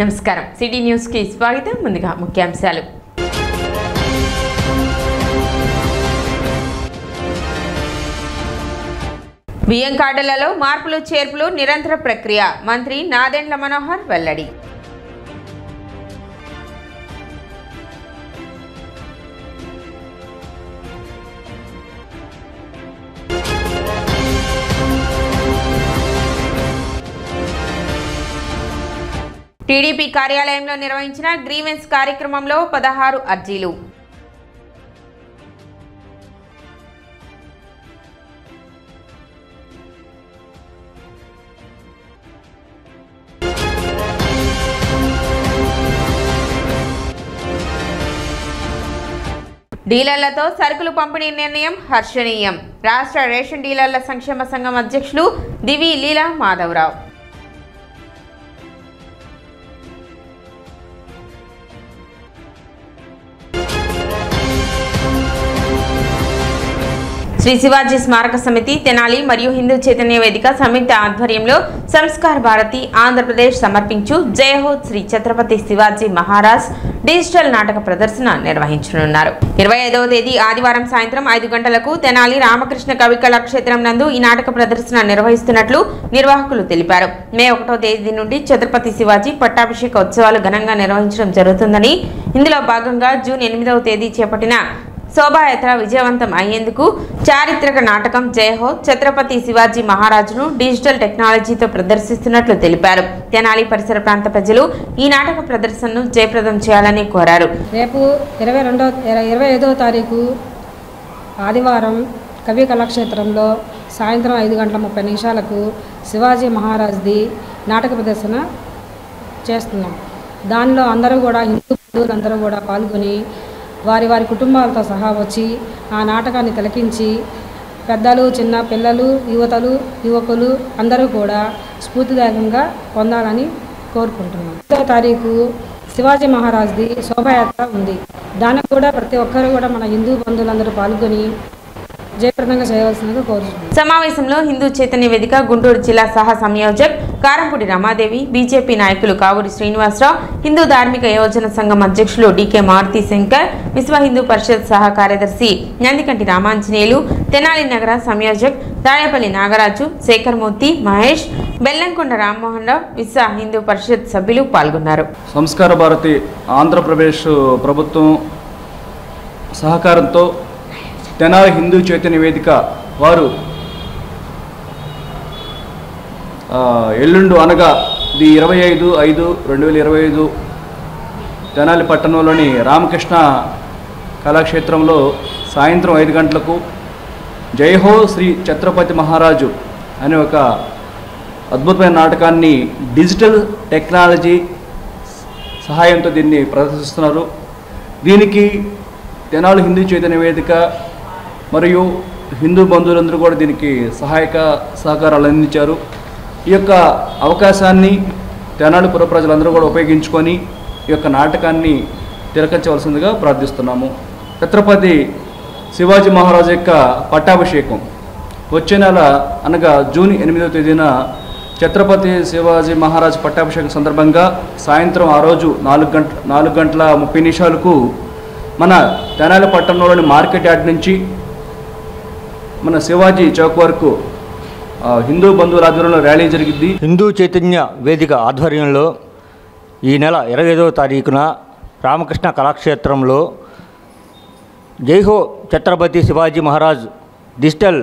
నమస్కారం city news కి స్వాగతం. ముందుగా ముఖ్యాంశాలు. బియ్యం కార్డులలో మార్పులు చేర్పులు నిరంతర ప్రక్రియ. మంత్రి నాదెండ్ల మనోహర్ వెల్లడి. టీడీపీ కార్యాలయంలో నిర్వహించిన గ్రీవెన్స్ కార్యక్రమంలో 16 అర్జీలు. డీలర్లతో సరుకులు పంపిణీ నిర్ణయం హర్షణీయం. రాష్ట్ర రేషన్ డీలర్ల సంక్షేమ సంఘం అధ్యక్షులు దివి లీలా మాధవరావు. శ్రీ శివాజీ స్మారక సమితి తెనాలి మరియు హిందూ చైతన్య వేదిక సంయుక్త ఆధ్వర్యంలో సంస్కార భారతి ఆంధ్రప్రదేశ్ సమర్పించు జయహో శ్రీ ఛత్రపతి శివాజీ మహారాజ్ డిజిటల్ నాటక ప్రదర్శన నిర్వహించనున్నారు. 25వ తేదీ ఆదివారం సాయంత్రం 5 గంటలకు తెనాలి రామకృష్ణ కవి కళాక్షేత్రం నందు ఈ నాటక ప్రదర్శన నిర్వహిస్తున్నట్లు నిర్వాహకులు తెలిపారు. మే 1వ తేదీ నుండి ఛత్రపతి శివాజీ పట్టాభిషేక ఉత్సవాలు ఘనంగా నిర్వహించడం జరుగుతుందని, ఇందులో భాగంగా జూన్ 8వ తేదీ చేపట్టిన శోభాయాత్ర విజయవంతం అయ్యేందుకు చారిత్రక నాటకం జయహో ఛత్రపతి శివాజీ మహారాజును డిజిటల్ టెక్నాలజీతో ప్రదర్శిస్తున్నట్లు తెలిపారు. తెనాలి పరిసర ప్రాంత ప్రజలు ఈ నాటక ప్రదర్శనను జయప్రదం చేయాలని కోరారు. రేపు 25వ తారీఖు ఆదివారం కవి కళాక్షేత్రంలో సాయంత్రం 5:30 శివాజీ మహారాజ్ది నాటక ప్రదర్శన చేస్తున్నాం. దానిలో అందరూ కూడా హిందూ బంధువులందరూ కూడా పాల్గొని వారి వారి కుటుంబాలతో సహా వచ్చి ఆ నాటకాన్ని తిలకించి పెద్దలు, చిన్న పిల్లలు, యువకులు అందరూ కూడా స్ఫూర్తిదాయకంగా పొందాలని కోరుకుంటున్నాం. 5వ తారీఖు శివాజీ మహారాజ్ది శోభాయాత్ర ఉంది. దానికి కూడా ప్రతి ఒక్కరు కూడా మన హిందూ బంధువులందరూ పాల్గొని జయప్రదంగా చేయవలసిందిగా కోరుతున్నాం. సమావేశంలో హిందూ చైతన్య వేదిక గుంటూరు జిల్లా సహా సంయోజక్ కారంపూడి రమాదేవి, బీజేపీ నాయకులు కావూరి శ్రీనివాసరావు, హిందూ ధార్మిక యోజన సంఘం అధ్యక్షులు డికే మారుతి శంకర్, విశ్వ హిందూ పరిషత్ సహా కార్యదర్శి నందికంటి రామాంజనేయులు, తెనాలి నగర సంయోజక్ తాడేపల్లి నాగరాజు, శేఖర్మూర్తి, మహేష్, బెల్లంకొండ రామ్మోహన్ రావు, విశ్వ హిందూ పరిషత్ సభ్యులు పాల్గొన్నారు. సంస్కార భారతి ఆంధ్రప్రదేశ్ ప్రభుత్వం సహకారంతో తెనాలి హిందూ చైతన్య వేదిక వారు ఎల్లుండు అనగా 25/5/2025 తెనాలి పట్టణంలోని రామకృష్ణ కళాక్షేత్రంలో సాయంత్రం 5 గంటలకు జయహో శ్రీ ఛత్రపతి మహారాజు అనే ఒక అద్భుతమైన నాటకాన్ని డిజిటల్ టెక్నాలజీ సహాయంతో దీన్ని ప్రదర్శిస్తున్నారు. దీనికి తెనాలి హిందూ చైతన్య వేదిక మరియు హిందూ బంధువులందరూ కూడా దీనికి సహకారాలు అందించారు. ఈ యొక్క అవకాశాన్ని తెనాలి పుర ప్రజలందరూ కూడా ఉపయోగించుకొని ఈ యొక్క నాటకాన్ని తిలకించవలసిందిగా ప్రార్థిస్తున్నాము. ఛత్రపతి శివాజీ మహారాజు యొక్క పట్టాభిషేకం వచ్చే నెల అనగా జూన్ 8వ తేదీన ఛత్రపతి శివాజీ మహారాజ్ పట్టాభిషేకం సందర్భంగా సాయంత్రం ఆ రోజు 4:30 మన తెనాలి పట్టణంలోని మార్కెట్ యార్డ్ నుంచి మన శివాజీ చౌక్ వరకు హిందూ బంధువుల ఆధ్వర్యంలో ర్యాలీ జరిగింది. హిందూ చైతన్య వేదిక ఆధ్వర్యంలో ఈ నెల 25వ తారీఖున రామకృష్ణ కళాక్షేత్రంలో జైహో ఛత్రపతి శివాజీ మహారాజ్ డిజిటల్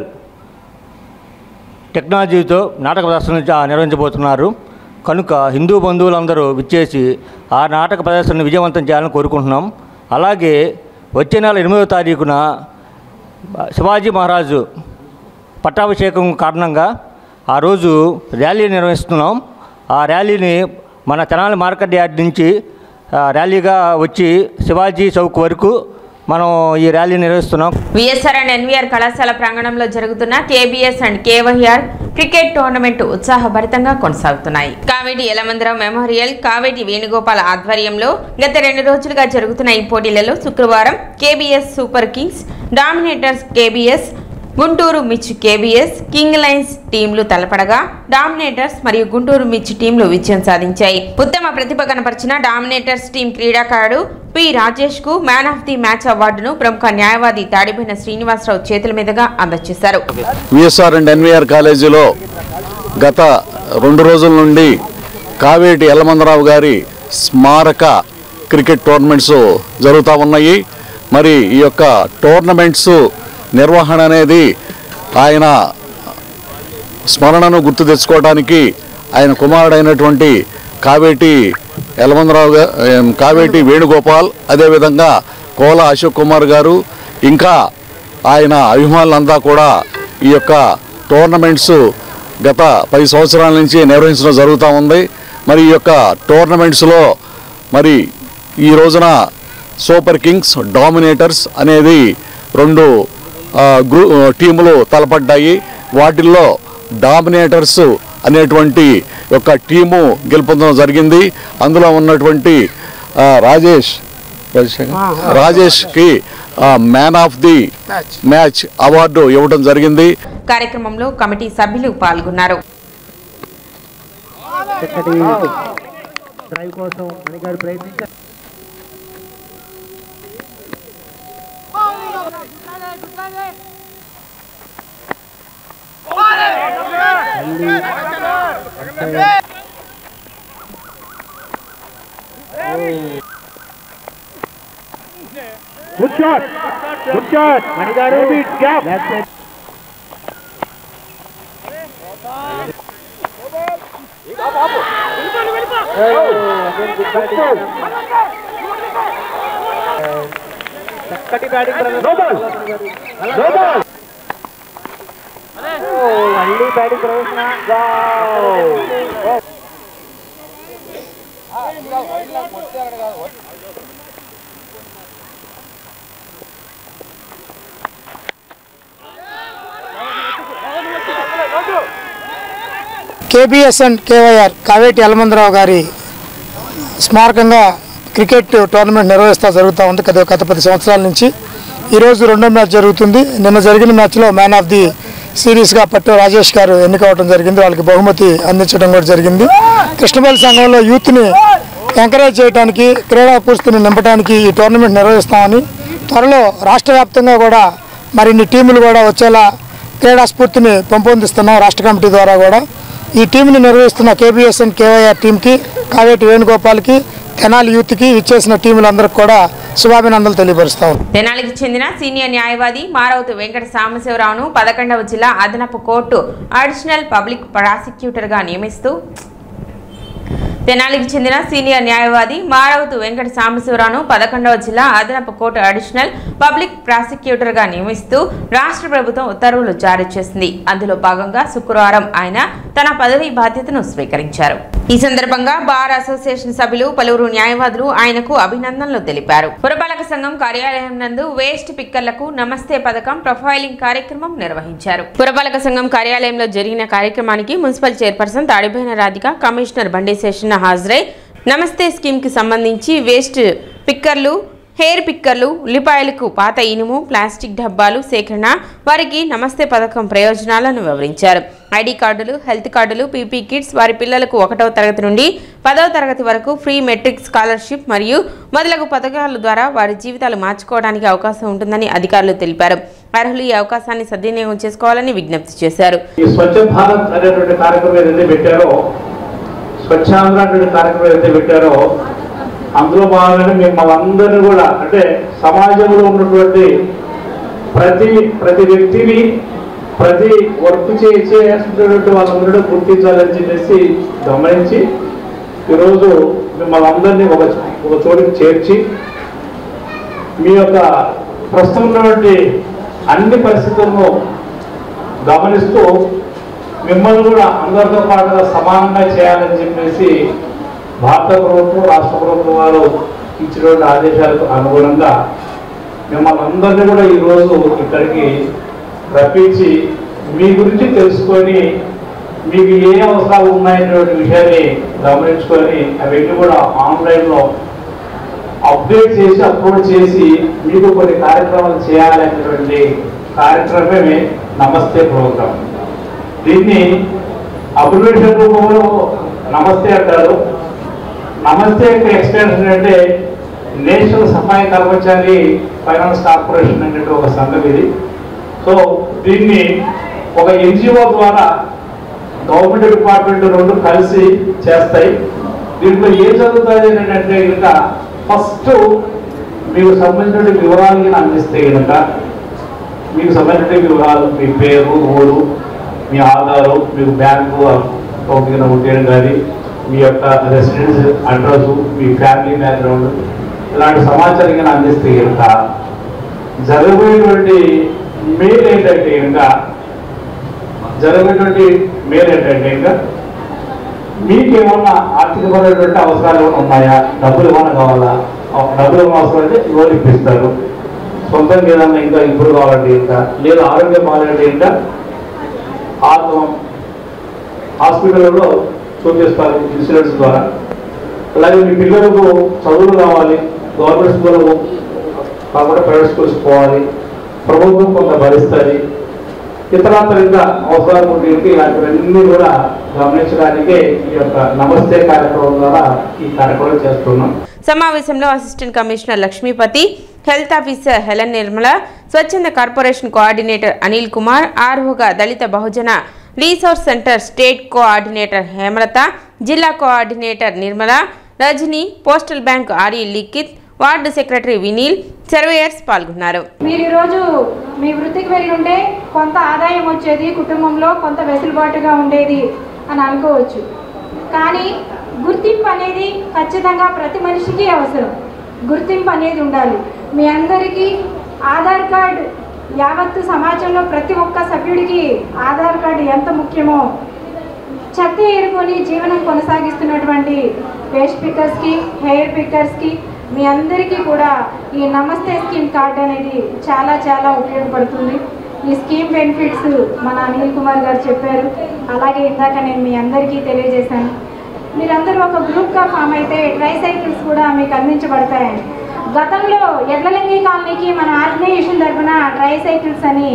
టెక్నాలజీతో నాటక ప్రదర్శన నిర్వహించబోతున్నారు. కనుక హిందూ బంధువులందరూ విచ్చేసి ఆ నాటక ప్రదర్శనను విజయవంతం చేయాలని కోరుకుంటున్నాం. అలాగే వచ్చే నెల 8వ తారీఖున శివాజీ మహారాజు పట్టాభిషేకం కారణంగా ఆ రోజు ర్యాలీ నిర్వహిస్తున్నాం. ఆ ర్యాలీని మన తెనాలి మార్కెట్ యార్డ్ నుంచి ర్యాలీగా వచ్చి శివాజీ చౌక్ వరకు మనం ఈ ర్యాలీ నిర్వహిస్తున్నాం. విఎస్ఆర్ అండ్ ఎన్వీఆర్ కళాశాల ప్రాంగణంలో జరుగుతున్న కేబీఎస్ అండ్ కేవైఆర్ క్రికెట్ టోర్నమెంట్ ఉత్సాహభరితంగా కొనసాగుతున్నాయి. కావేటి యలమందరావు మెమోరియల్ కావేటి వేణుగోపాల్ ఆధ్వర్యంలో గత 2 రోజులుగా జరుగుతున్న ఈ పోటీలలో శుక్రవారం KBs super Kings dominators KBs Guntur mirch KBs, king lines టీంలు తలపడగా డామినేటర్స్ మరియు గుంటూరు మిర్చ్ టీంలు విజయం సాధించాయి. ఉత్తమ ప్రతిభ కనపరిచిన డామినేటర్స్ టీం క్రీడాకారుడు పి రాజేష్ కు మ్యాన్ ఆఫ్ ది మ్యాచ్ అవార్డును ప్రముఖ న్యాయవాది తాడిబోయిన శ్రీనివాసరావు చేతుల మీదుగా అందజేశారు. విఎస్ఆర్ అండ్ ఎన్వీఆర్ కాలేజీలో గత 2 రోజుల నుండి కావేటి యలమందరావు గారి స్మారక క్రికెట్ టోర్నమెంట్స్ జరుగుతూ ఉన్నాయి. మరి ఈ యొక్క టోర్నమెంట్స్ నిర్వహణ అనేది ఆయన స్మరణను గుర్తు తెచ్చుకోవడానికి ఆయన కుమారుడైనటువంటి కావేటి యలమందరావు కావేటి వేణుగోపాల్, అదేవిధంగా కోల అశోక్ కుమార్ గారు, ఇంకా ఆయన అభిమానులంతా కూడా ఈ యొక్క టోర్నమెంట్స్ గత 10 సంవత్సరాల నుంచి నిర్వహించడం జరుగుతూ ఉంది. మరి ఈ యొక్క టోర్నమెంట్స్లో మరి ఈ రోజున సూపర్ కింగ్స్, డామినేటర్స్ అనేది 2 టీములు తలపడ్డాయి. వాటిల్లో డామినేటర్స్ అనేటువంటి యొక్క టీము గెలుపొందడం జరిగింది. అందులో ఉన్నటువంటి రాజేష్కి man of the match award ఇవ్వడం జరిగింది. కార్యక్రమంలో కమిటీ సభ్యులు పాల్గొన్నారు. Good shot. Good shot. Manigaru beat gap. చక్కటి బ్యాటింగ్ మళ్ళీ బ్యాటింగ్ ప్రవేశన. KBS and KYR Kaveti Yalamandarao గారి స్మారకంగా క్రికెట్ టోర్నమెంట్ జరుగుతూ ఉంది గత 10 సంవత్సరాల నుంచి. ఈరోజు 2వ మ్యాచ్ జరుగుతుంది. నిన్న జరిగిన మ్యాచ్లో మ్యాన్ ఆఫ్ ది సిరీస్గా పట్టు రాజేష్ గారు ఎన్నికవడం జరిగింది. వాళ్ళకి బహుమతి అందించడం కూడా జరిగింది. కృష్ణపల్లి సంఘంలో యూత్ని ఎంకరేజ్ చేయడానికి, క్రీడా పూర్తిని నింపడానికి ఈ టోర్నమెంట్ నిర్వహిస్తామని, త్వరలో రాష్ట్ర వ్యాప్తంగా కూడా మరిన్ని టీములు కూడా వచ్చేలా క్రీడా స్ఫూర్తిని పెంపొందిస్తున్నాం రాష్ట్ర కమిటీ ద్వారా కూడా. ఈ టీంని నిర్వహిస్తున్న కేబీఎస్ అండ్ కేవైఆర్ టీంకి, కావేటి వేణుగోపాల్కి, తెనాలి యూత్కి ఇచ్చేసిన టీములందరికీ కూడా శుభాభినందనలు తెలియపరుస్తాం. తెనాలికి చెందిన సీనియర్ న్యాయవాది మారవతు వెంకట సాంబశివరావును 11వ జిల్లా అదనపు కోర్టు అడిషనల్ పబ్లిక్ ప్రాసిక్యూటర్గా నియమిస్తూ తెనాలికి చెందిన సీనియర్ న్యాయవాది మారవతు వెంకట సాంబశివరావును 11వ జిల్లా అదనపు కోర్టు అడిషనల్ పబ్లిక్ ప్రాసిక్యూటర్గా నియమిస్తూ రాష్ట్ర ప్రభుత్వం ఉత్తర్వులు జారీ చేసింది. అందులో భాగంగా శుక్రవారం ఆయన తన పదవి బాధ్యతను స్వీకరించారు. ఈ సందర్భంగా బార్ అసోసియేషన్ సభ్యులు, పలువురు న్యాయవాదులు ఆయనకు అభినందనలు తెలిపారు. పురపాలక సంఘం కార్యాలయం నందు వేస్ట్ పిక్కర్లకు నమస్తే పథకం ప్రొఫైలింగ్ కార్యక్రమం నిర్వహించారు. పురపాలక సంఘం కార్యాలయంలో జరిగిన కార్యక్రమానికి municipal chairperson Tadiboyina Radhika, commissioner Bandi Seshanna హాజరై నమస్తే స్కీమ్ కి సంబంధించి వేస్ట్ పిక్కర్లు, హెయిర్ పిక్కర్లు, ఉల్లిపాయలకు పాత ఇనుము, ప్లాస్టిక్ డబ్బాలు సేకరణ, వారికి నమస్తే పథకం ప్రయోజనాలను వివరించారు. ఐడి కార్డులు, హెల్త్ కార్డులు, పీపీ కిట్స్, వారి పిల్లలకు 1వ తరగతి నుండి 10వ తరగతి వరకు ఫ్రీ మెట్రిక్ స్కాలర్షిప్ మరియు మొదలగు పథకాల ద్వారా వారి జీవితాలు మార్చుకోవడానికి అవకాశం ఉంటుందని అధికారులు తెలిపారు. అర్హులు ఈ అవకాశాన్ని సద్వినియోగం చేసుకోవాలని విజ్ఞప్తి చేశారు. స్వచ్ఛ భారత్ అనేటువంటి కార్యక్రమం ఏదైతే పెట్టారో, స్వచ్ఛాంధ్ర అనే కార్యక్రమం ఏదైతే పెట్టారో, అందులో భాగంగానే మిమ్మల్ని అందరినీ కూడా, అంటే సమాజంలో ఉన్నటువంటి ప్రతి వ్యక్తిని, ప్రతి వర్క్ చేసేటువంటి వాళ్ళందరూ గుర్తించాలని చెప్పేసి గమనించి ఈరోజు మిమ్మల్ని అందరినీ ఒక చోటికి చేర్చి మీ యొక్క ప్రస్తుతం ఉన్నటువంటి అన్ని పరిస్థితులను గమనిస్తూ మిమ్మల్ని కూడా అందరితో పాటుగా సమానంగా చేయాలని చెప్పేసి భారత ప్రభుత్వం, రాష్ట్ర ప్రభుత్వం వారు ఇచ్చినటువంటి ఆదేశాలకు అనుగుణంగా మిమ్మల్ని అందరినీ కూడా ఈరోజు ఇక్కడికి రప్పించి మీ గురించి తెలుసుకొని మీకు ఏ అవసరాలు ఉన్నాయనేటువంటి విషయాన్ని గమనించుకొని అవన్నీ కూడా ఆన్లైన్లో అప్డేట్ చేసి, అప్లోడ్ చేసి మీకు కొన్ని కార్యక్రమాలు చేయాలనేటువంటి కార్యక్రమమే నమస్తే ప్రోగ్రామ్. దీన్ని అబ్రివేషన్ రూపంలో నమస్తే అంటారు. నమస్తే యొక్క ఎక్స్టెన్షన్ అంటే నేషనల్ సహాయ కర్మచారి ఫైనాన్స్ కార్పొరేషన్ అనేది ఒక సంఘం ఇది. సో దీన్ని ఒక ఎన్జిఓ ద్వారా గవర్నమెంట్ డిపార్ట్మెంట్ రెండు కలిసి చేస్తాయి. దీంట్లో ఏం జరుగుతుంది ఏంటంటే కనుక ఫస్ట్ మీకు సంబంధించిన వివరాలు అందిస్తే కనుక మీకు సంబంధించిన వివరాలు, మీ పేరు, ఊరు, మీ ఆధారు, మీకు బ్యాంకు అకౌంట్ ఉండేది కానీ, మీ యొక్క రెసిడెన్స్ అడ్రస్, మీ ఫ్యామిలీ బ్యాక్గ్రౌండ్, ఇలాంటి సమాచారం కానీ అందిస్తే కనుక జరగబోయేటువంటి మేలు ఏంటంటే ఇంకా మీకేమన్నా ఆర్థికపరమైనటువంటి అవసరాలు ఏమైనా ఉన్నాయా, డబ్బులు ఏమైనా కావాలా, డబ్బులు ఏమైనా అవసరం అంటే లోన్ ఇప్పిస్తారు. సొంతంగా ఏదన్నా ఇంకా ఇంప్రూవ్ కావాలంటే ఇంకా, లేదా ఆరోగ్యం కావాలంటే ఇంకా హాస్పిటల్లో చూపిస్తారు ఇన్సూరెన్స్ ద్వారా. అలాగే మీ పిల్లలకు చదువులు కావాలి, గవర్నమెంట్ స్కూళ్ళకు కాకుండా ప్రైవేట్ స్కూల్స్ పోవాలి, ప్రభుత్వం కొంత భరిస్తుంది. ఇతరాతరంగా అవసరాలు ఉంటే ఇలాంటివన్నీ కూడా గమనించడానికే ఈ యొక్క నమస్తే కార్యక్రమం ద్వారా ఈ కార్యక్రమం చేస్తున్నాం. సమావేశంలో assistant commissioner Lakshmipathi, health officer Helen Nirmala, స్వచ్ఛంద కార్పొరేషన్ కోఆర్డినేటర్ అనిల్ కుమార్, ఆర్ఓగా Dalit Bahujan resource centre state coordinator Hemalatha, జిల్లా coordinator Nirmala, Rajani, postal bank RE Likhith, ward secretary Vineel, surveyors పాల్గొన్నారు. మీరు ఈరోజు మీ వృత్తికి వెళ్ళి ఉంటే కొంత ఆదాయం వచ్చేది, కుటుంబంలో కొంత వెసులుబాటుగా ఉండేది అని అనుకోవచ్చు. కానీ గుర్తింపు అనేది ఖచ్చితంగా ప్రతి మనిషికి అవసరం. గుర్తింపు అనేది ఉండాలి. మీ అందరికీ ఆధార్ కార్డ్, యావత్తు సమాజంలో ప్రతి ఒక్క సభ్యుడికి ఆధార్ కార్డు ఎంత ముఖ్యమో, చెత్త ఏరుకొని జీవనం కొనసాగిస్తున్నటువంటి వేస్ట్ పిక్కర్స్కి, హెయిర్ పిక్కర్స్కి, మీ అందరికీ కూడా ఈ నమస్తే స్కీమ్ కార్డ్ అనేది చాలా చాలా ఉపయోగపడుతుంది. ఈ స్కీమ్ బెనిఫిట్స్ మన అనిల్ కుమార్ గారు చెప్పారు. అలాగే ఇందాక నేను మీ అందరికీ తెలియజేశాను. మీరందరూ ఒక గ్రూప్గా ఫామ్ అయితే ట్రైసైకిల్స్ కూడా మీకు అందించబడతాయండి. గతంలో ఎడ్లలింగి కాలనీకి మన ఆర్గనైజేషన్ తరఫున ట్రైసైకిల్స్ అని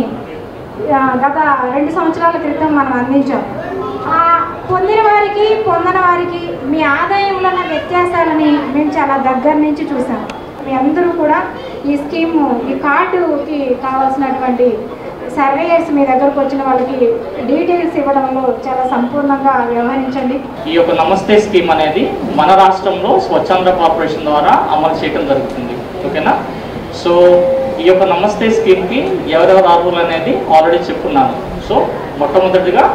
గత 2 సంవత్సరాల క్రితం మనం అందించాం. పొందిన వారికి, పొందని వారికి మీ ఆదాయంలో ఉన్న వ్యత్యాసాలని మేము చాలా దగ్గర నుంచి చూసాం. మీ అందరూ కూడా ఈ స్కీము, ఈ కార్డుకి కావాల్సినటువంటి సర్వేయర్స్ మీ దగ్గరకు వచ్చిన వాళ్ళకి డీటెయిల్స్ ఇవ్వడంలో చాలా సంపూర్ణంగా వ్యవహరించండి. ఈ యొక్క నమస్తే స్కీమ్ అనేది మన రాష్ట్రంలో స్వచ్ఛంద కార్పొరేషన్ ద్వారా అమలు చేయడం జరుగుతుంది. ఓకేనా? సో ఈ యొక్క నమస్తే స్కీమ్కి ఎవరెవరు అర్హులు అనేది ఆల్రెడీ చెప్పుకున్నాను. సో మొట్టమొదటిగా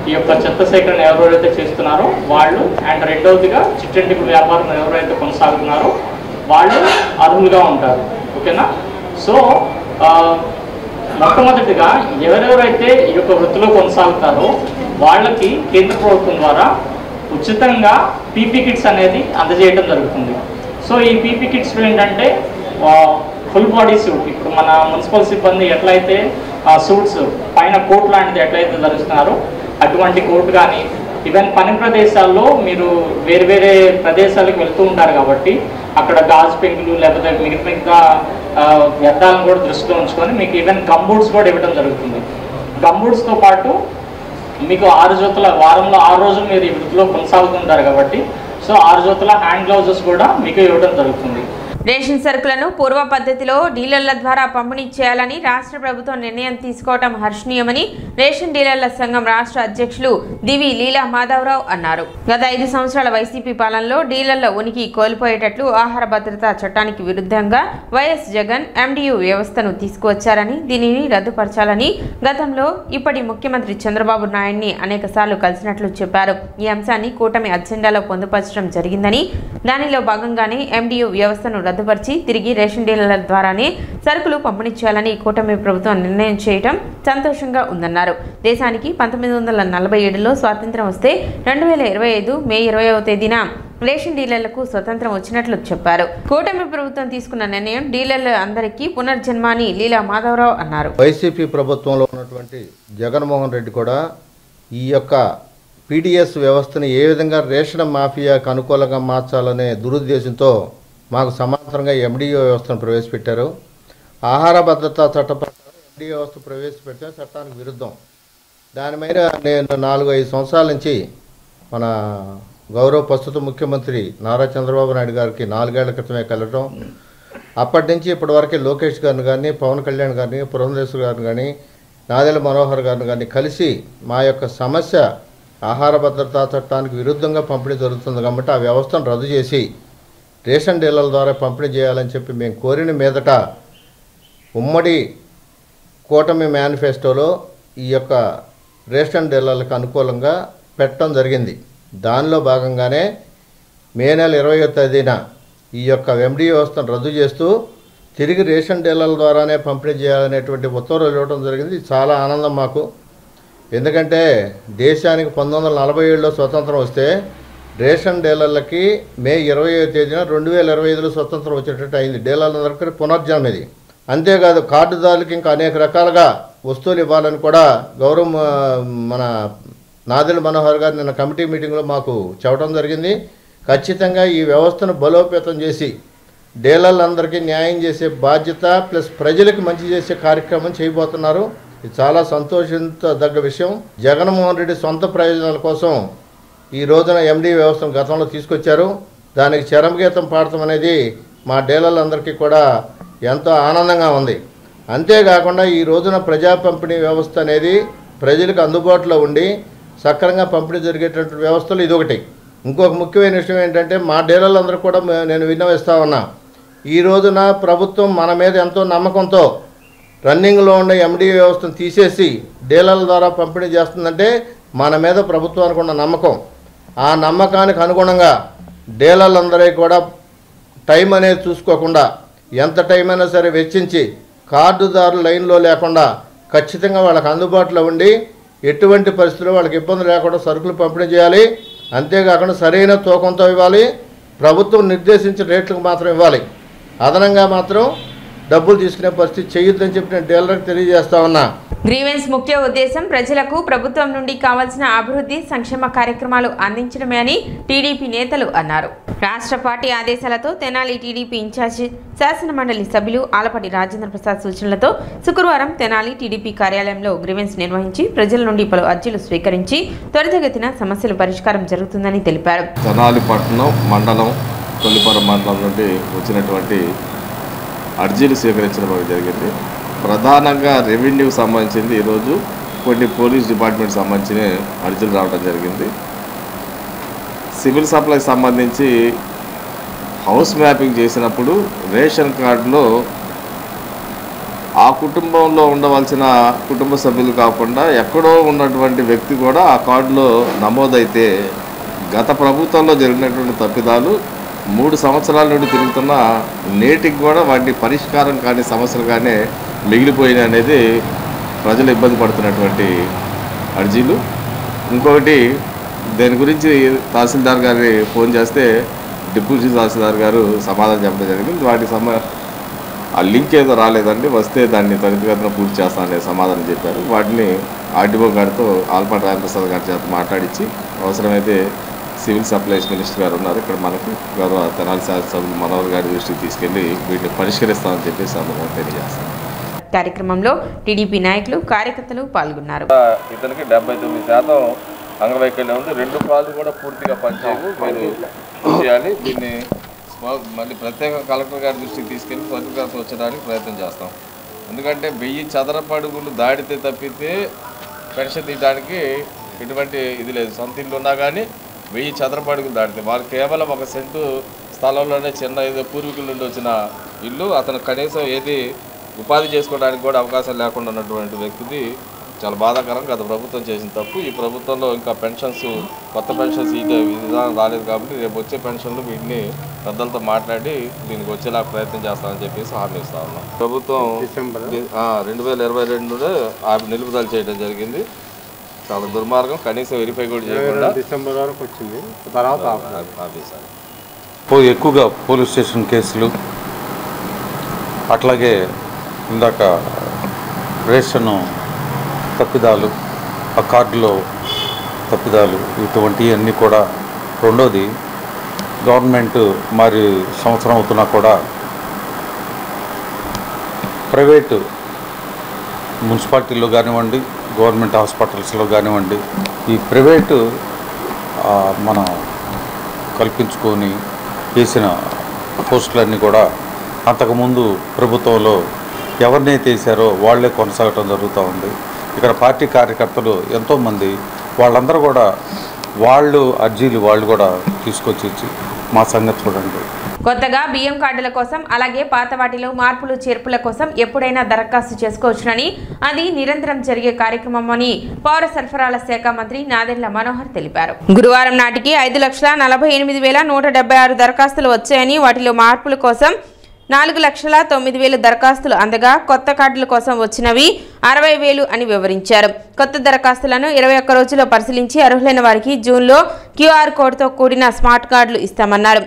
ఈ యొక్క చెత్త సేకరణ ఎవరైతే చేస్తున్నారో వాళ్ళు, అండ్ రెండవదిగా చిట్టంటికి వ్యాపారం ఎవరైతే కొనసాగుతున్నారో వాళ్ళు అర్హులుగా ఉంటారు. ఓకేనా? సో మొట్టమొదటిగా ఎవరెవరైతే ఈ యొక్క వృత్తిలో కొనసాగుతారో వాళ్ళకి కేంద్ర ప్రభుత్వం ద్వారా ఉచితంగా పీపీ కిట్స్ అనేది అందజేయడం జరుగుతుంది. సో ఈ పీపీ కిట్స్లో ఏంటంటే ఫుల్ బాడీ సూట్, ఇప్పుడు మన మున్సిపల్ సిబ్బంది ఎట్లయితే సూట్స్ పైన కోట్ లాంటిది ఎట్లయితే ధరిస్తున్నారో అటువంటి కోట్ కానీ, ఈవెన్ పని ప్రదేశాల్లో మీరు వేరు వేరే ప్రదేశాలకు వెళ్తూ ఉంటారు కాబట్టి అక్కడ గాజు పెంకులు లేకపోతే మిగతా వ్యర్థాలను కూడా దృష్టిలో ఉంచుకొని మీకు ఈవెన్ గంబూట్స్ కూడా ఇవ్వడం జరుగుతుంది. గంబూట్స్తో పాటు మీకు 6 జతల, వారంలో 6 రోజులు మీరు ఈ వృత్తిలో కొనసాగుతుంటారు కాబట్టి సో 6 జతల హ్యాండ్ గ్లౌజెస్ కూడా మీకు ఇవ్వడం జరుగుతుంది. రేషన్ సరుకులను పూర్వ పద్ధతిలో డీలర్ల ద్వారా పంపిణీ చేయాలని రాష్ట్ర ప్రభుత్వం నిర్ణయం తీసుకోవడం హర్షణీయమని రేషన్ డీలర్ల సంఘం రాష్ట్ర అధ్యక్షులు దివి లీలా మాధవరావు అన్నారు. గత 5 సంవత్సరాల వైసీపీ పాలనలో డీలర్ల ఉనికి కోల్పోయేటట్లు ఆహార భద్రతా చట్టానికి విరుద్ధంగా వైఎస్ జగన్ ఎండియు వ్యవస్థను తీసుకువచ్చారని, దీనిని రద్దుపరచాలని గతంలో ఇప్పటి ముఖ్యమంత్రి చంద్రబాబు నాయుడిని అనేకసార్లు కలిసినట్లు చెప్పారు. ఈ అంశాన్ని కూటమి అజెండాలో పొందుపరచడం జరిగిందని, దానిలో భాగంగానే ఎండియు వ్యవస్థను రద్దుపరిచి తిరిగి రేషన్ డీలర్ల ద్వారానే సరుకులు పంపిణీ చేయాలని కూటమి ప్రభుత్వం నిర్ణయం చేయడం సంతోషంగా ఉందన్నారు. దేశానికి 1947లో స్వాతంత్ర్యం వస్తే 2025 మే 20వ తేదీన రేషన్ డీలర్లకు స్వతంత్రం వచ్చినట్లు చెప్పారు. కూటమి ప్రభుత్వం తీసుకున్న నిర్ణయం డీలర్ల అందరికీ పునర్జన్మ అని లీలా మాధవరావు అన్నారు. వైసీపీ ప్రభుత్వంలో ఉన్నటువంటి జగన్మోహన్ రెడ్డి కూడా ఈ యొక్క పీడిఎస్ వ్యవస్థను ఏ విధంగా రేషన్ మాఫియాకు అనుకూలంగా మార్చాలనే దురుద్దేశంతో మాకు సమాంతరంగా ఎండిఓ వ్యవస్థను ప్రవేశపెట్టారు. ఆహార భద్రతా చట్ట ప్రకారం వ్యవస్థ ప్రవేశపెడితే చట్టానికి విరుద్ధం. దాని మీద నేను 4-5 సంవత్సరాల నుంచి మన గౌరవ ప్రస్తుత ముఖ్యమంత్రి నారా చంద్రబాబు నాయుడు గారికి 4 ఏళ్ల క్రితమే కలవటం, అప్పటి నుంచి ఇప్పటి వరకే లోకేష్ గారిని కానీ, పవన్ కళ్యాణ్ గారిని, పురంధేశ్వర్ గారిని కానీ, నాదెళ్ల మనోహర్ గారిని కానీ కలిసి మా యొక్క సమస్య ఆహార భద్రతా చట్టానికి విరుద్ధంగా పంపిణీ జరుగుతుంది కాబట్టి ఆ వ్యవస్థను రద్దు చేసి రేషన్ డీలర్ల ద్వారా పంపిణీ చేయాలని చెప్పి మేము కోరిన మీదట ఉమ్మడి కూటమి మేనిఫెస్టోలో ఈ యొక్క రేషన్ డీలర్లకు అనుకూలంగా పెట్టడం జరిగింది. దానిలో భాగంగానే మే నెల 20వ తేదీన ఈ యొక్క ఎండి వ్యవస్థను రద్దు చేస్తూ తిరిగి రేషన్ డీలర్ల ద్వారానే పంపిణీ చేయాలనేటువంటి ఉత్తర్వులు ఇవ్వడం జరిగింది. చాలా ఆనందం మాకు. ఎందుకంటే దేశానికి 1947లో స్వతంత్రం వస్తే రేషన్ డీలర్లకి మే 20వ తేదీన 2025లో స్వతంత్రం వచ్చేటట్టు అయింది. డీలర్లందరికీ పునర్జన్మ ఇది. అంతేకాదు కార్డుదారులకి ఇంకా అనేక రకాలుగా వస్తువులు ఇవ్వాలని కూడా గౌరవ మన నాదెళ్ల మనోహర్ గారు నిన్న కమిటీ మీటింగ్లో మాకు చెప్పడం జరిగింది. ఖచ్చితంగా ఈ వ్యవస్థను బలోపేతం చేసి డీలర్లందరికీ న్యాయం చేసే బాధ్యత ప్లస్ ప్రజలకు మంచి చేసే కార్యక్రమం చేయబోతున్నారు. ఇది చాలా సంతోషించదగ్గ విషయం. జగన్మోహన్ రెడ్డి సొంత ప్రయోజనాల కోసం ఈ రోజున ఎండి వ్యవస్థను గతంలో తీసుకొచ్చారు. దానికి చరమగీతం పాడటం అనేది మా డీలర్లందరికీ కూడా ఎంతో ఆనందంగా ఉంది. అంతేకాకుండా ఈ రోజున ప్రజా పంపిణీ వ్యవస్థ అనేది ప్రజలకు అందుబాటులో ఉండి సక్రమంగా పంపిణీ జరిగేటటువంటి వ్యవస్థలు ఇదొకటి. ఇంకొక ముఖ్యమైన విషయం ఏంటంటే మా డీలర్లందరూ కూడా నేను విన్నవిస్తా ఉన్నా, ఈ రోజున ప్రభుత్వం మన మీద ఎంతో నమ్మకంతో రన్నింగ్లో ఉండే ఎండి వ్యవస్థను తీసేసి డీలర్ల ద్వారా పంపిణీ చేస్తుందంటే మన మీద ప్రభుత్వానికి ఉన్న నమ్మకం. ఆ నమ్మకానికి అనుగుణంగా డీలర్లందరూ కూడా టైం అనేది చూసుకోకుండా ఎంత టైం అయినా సరే వెచ్చించి కార్డుదారులు లైన్లో లేకుండా ఖచ్చితంగా వాళ్ళకి అందుబాటులో ఉండి ఎటువంటి పరిస్థితుల్లో వాళ్ళకి ఇబ్బంది లేకుండా సరుకులు పంపిణీ చేయాలి. అంతేకాకుండా సరైన తూకంతో ఇవ్వాలి. ప్రభుత్వం నిర్దేశించిన రేట్లకు మాత్రం ఇవ్వాలి. అదనంగా మాత్రం డబ్బులు తీసుకునే పరిస్థితి చేయొద్దని చెప్పి నేను డీలర్కి తెలియజేస్తా ఉన్నా. గ్రీవెన్స్ ముఖ్య ఉద్దేశం ప్రజలకు ప్రభుత్వం నుండి కావాల్సిన అభివృద్ధి సంక్షేమ కార్యక్రమాలు అందించడమే అని టీడీపీ నేతలు అన్నారు. రాష్ట్ర పార్టీ ఆదేశాలతో తెనాలి టీడీపీ ఇన్ఛార్జి శాసనమండలి సభ్యులు ఆలపాటి రాజేంద్ర ప్రసాద్ సూచనలతో శుక్రవారం తెనాలి టీడీపీ కార్యాలయంలో గ్రీవెన్స్ నిర్వహించి ప్రజల నుండి పలు అర్జీలు స్వీకరించి త్వరితగతిన సమస్యల పరిష్కారం జరుగుతుందని తెలిపారు. తెనాలి పట్టణం మండలం కొల్లిపురం మండలం నుండి వచ్చినటువంటి అర్జీలు స్వీకరించడం జరిగింది. ప్రధానంగా రెవెన్యూకి సంబంధించింది ఈరోజు కొన్ని పోలీస్ డిపార్ట్మెంట్ సంబంధించిన అర్జీలు రావడం జరిగింది. సివిల్ సప్లైకి సంబంధించి హౌస్ మ్యాపింగ్ చేసినప్పుడు రేషన్ కార్డులో ఆ కుటుంబంలో ఉండవలసిన కుటుంబ సభ్యులు కాకుండా ఎక్కడో ఉన్నటువంటి వ్యక్తి కూడా ఆ కార్డులో నమోదైతే గత ప్రభుత్వంలో జరిగినటువంటి తప్పిదాలు 3 సంవత్సరాల నుండి తిరుగుతున్న నేటికి కూడా వాటి పరిష్కారం కానీ సమస్యలు కానీ మిగిలిపోయినాయి అనేది ప్రజలు ఇబ్బంది పడుతున్నటువంటి అర్జీలు. ఇంకొకటి దీని గురించి తహసీల్దార్ గారిని ఫోన్ చేస్తే డిప్యూటీ తహసీల్దార్ గారు సమాధానం చెప్పడం జరిగింది. వాటి ఆ లింక్ ఏదో రాలేదండి, వస్తే దాన్ని త్వరితగతిన పూర్తి చేస్తాననే సమాధానం చెప్పారు. వాటిని ఆర్డీఓ గారితో ఆల్పాటి రామప్రసాద్ గారి చేత మాట్లాడించి అవసరమైతే సివిల్ సప్లైస్ మినిస్టర్ గారు ఉన్నారు ఇక్కడ మనకు గౌరవ తెనాలి శాసనసభ్యులు మనోహర్ గారి దృష్టికి తీసుకెళ్లి వీటిని పరిష్కరిస్తామని చెప్పేసి సందర్భంగా తెలియజేస్తాను. కార్యక్రమంలో టీడీపీ నాయకులు కార్యకర్తలు పాల్గొన్నారు. ఇతనికి 79% అంగవైకల్యం ఉంది. 2 కాళ్ళు కూడా పూర్తిగా పనిచేయవు. మీరు చేయాలి. దీన్ని మళ్ళీ ప్రత్యేక కలెక్టర్ గారి దృష్టికి తీసుకెళ్లి త్వరితగతిన వచ్చడానికి ప్రయత్నం చేస్తాం. ఎందుకంటే 1000 చదరపు అడుగులు దాడితే తప్పితే పెన్షన్ తీయడానికి ఎటువంటి ఇది లేదు. సొంత ఇల్లు ఉన్నా కానీ 1000 చదరపు అడుగులు దాడితే వాళ్ళు కేవలం 1 సెంటు స్థలంలోనే చిన్న ఏదో పూర్వీకుల నుండి వచ్చిన ఇల్లు, అతను కనీసం ఏది ఉపాధి చేసుకోవడానికి కూడా అవకాశం లేకుండా ఉన్నటువంటి వ్యక్తిది చాలా బాధాకరం. గత ప్రభుత్వం చేసిన తప్పు. ఈ ప్రభుత్వంలో ఇంకా పెన్షన్స్ కొత్త పెన్షన్స్ ఈ విధానం రాలేదు కాబట్టి రేపు వచ్చే పెన్షన్లు వీటిని పెద్దలతో మాట్లాడి దీనికి వచ్చేలా ప్రయత్నం చేస్తామని చెప్పేసి హామీ ఇస్తా ఉన్నాం. ప్రభుత్వం 2022లో నిలుపుదల చేయడం జరిగింది. చాలా దుర్మార్గం. కనీసం వెరిఫై కూడా చేయకుండా డిసెంబర్ వరకు వచ్చింది. తర్వాత ఆఫీసర్ ఎక్కువగా పోలీస్ స్టేషన్ కేసులు, అట్లాగే ఇందాక రేషన్ తప్పిదాలు, ఆ కార్డులో తప్పిదాలు, ఇటువంటివన్నీ కూడా. రెండోది గవర్నమెంట్ మరి సంవత్సరం అవుతున్నా కూడా ప్రైవేటు మున్సిపాలిటీలో కానివ్వండి, గవర్నమెంట్ హాస్పిటల్స్లో కానివ్వండి, ఈ ప్రైవేటు మనం కల్పించుకొని వేసిన పోస్టులన్నీ కూడా అంతకుముందు ప్రభుత్వంలో ఎవరినైతే వేసారో వాళ్లే కొనసాగటం జరుగుతూ ఉంది. ఇక్కడ పార్టీ కార్యకర్తలు ఎంతోమంది వాళ్ళందరూ కూడా వాళ్ళు అర్జీలు వాళ్ళు కూడా తీసుకొచ్చి మా సంగతి చూడండి. కొత్తగా బియ్యం కార్డుల కోసం అలాగే పాత వాటిలో మార్పులు చేర్పుల కోసం ఎప్పుడైనా దరఖాస్తు చేసుకోవచ్చునని అది నిరంతరం జరిగే కార్యక్రమమని పౌర సరఫరాల శాఖ మంత్రి నాదెండ్ల మనోహర్ తెలిపారు. గురువారం నాటికి 5,48,176 దరఖాస్తులు వచ్చాయని వాటిలో మార్పుల కోసం 4,09,000 దరఖాస్తులు అందగా కొత్త కార్డుల కోసం వచ్చినవి 60,000 అని వివరించారు. కొత్త దరఖాస్తులను 21 రోజుల్లో పరిశీలించి అర్హులైన వారికి జూన్లో QR కోడ్తో కూడిన స్మార్ట్ కార్డులు ఇస్తామన్నారు.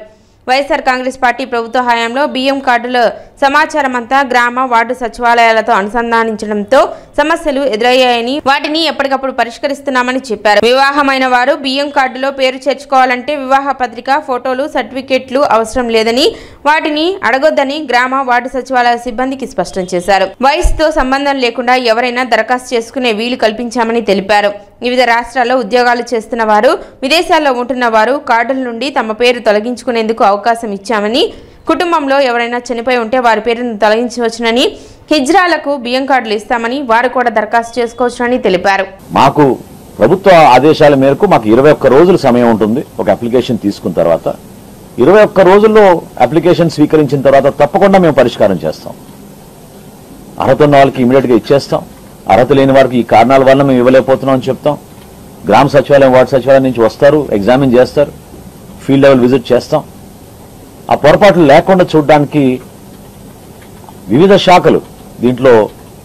వైఎస్ఆర్ కాంగ్రెస్ పార్టీ ప్రభుత్వ హయాంలో బియ్యం కార్డుల సమాచారం అంతా గ్రామ వార్డు సచివాలయాలతో అనుసంధానించడంతో సమస్యలు ఎదురయ్యాయని వాటిని ఎప్పటికప్పుడు పరిష్కరిస్తున్నామని చెప్పారు. వివాహమైన వారు బియ్యం కార్డులో పేరు చేర్చుకోవాలంటే వివాహ పత్రిక, ఫోటోలు, సర్టిఫికెట్లు అవసరం లేదని వాటిని అడగొద్దని గ్రామ వార్డు సచివాలయ సిబ్బందికి స్పష్టం చేశారు. వయసుతో సంబంధం లేకుండా ఎవరైనా దరఖాస్తు చేసుకునే వీలు కల్పించామని తెలిపారు. వివిధ రాష్ట్రాల్లో ఉద్యోగాలు చేస్తున్న వారు, విదేశాల్లో ఉంటున్న వారు కార్డుల నుండి తమ పేరు తొలగించుకునేందుకు అవకాశం ఇచ్చామని, కుటుంబంలో ఎవరైనా చనిపోయి ఉంటే వారి పేరును తొలగించవచ్చునని, హిజ్రాలకు బియ్యం కార్డులు ఇస్తామని వారు కూడా దరఖాస్తు చేసుకోవచ్చునని తెలిపారు. మాకు ప్రభుత్వ ఆదేశాల మేరకు మాకు 21 రోజుల సమయం ఉంటుంది. ఒక అప్లికేషన్ తీసుకున్న తర్వాత 21 రోజుల్లో అప్లికేషన్ స్వీకరించిన తర్వాత తప్పకుండా మేము పరిష్కారం చేస్తాం. అర్హత ఉన్న వాళ్ళకి ఇమీడియట్గా ఇచ్చేస్తాం. అర్హత లేని వారికి ఈ కారణాల వల్ల మేము ఇవ్వలేకపోతున్నాం అని చెప్తాం. గ్రామ సచివాలయం, వార్డు సచివాలయం నుంచి వస్తారు, ఎగ్జామిన్ చేస్తారు, ఫీల్డ్ లెవెల్ విజిట్ చేస్తాం. ఆ పొరపాట్లు లేకుండా చూడడానికి వివిధ శాఖలు దీంట్లో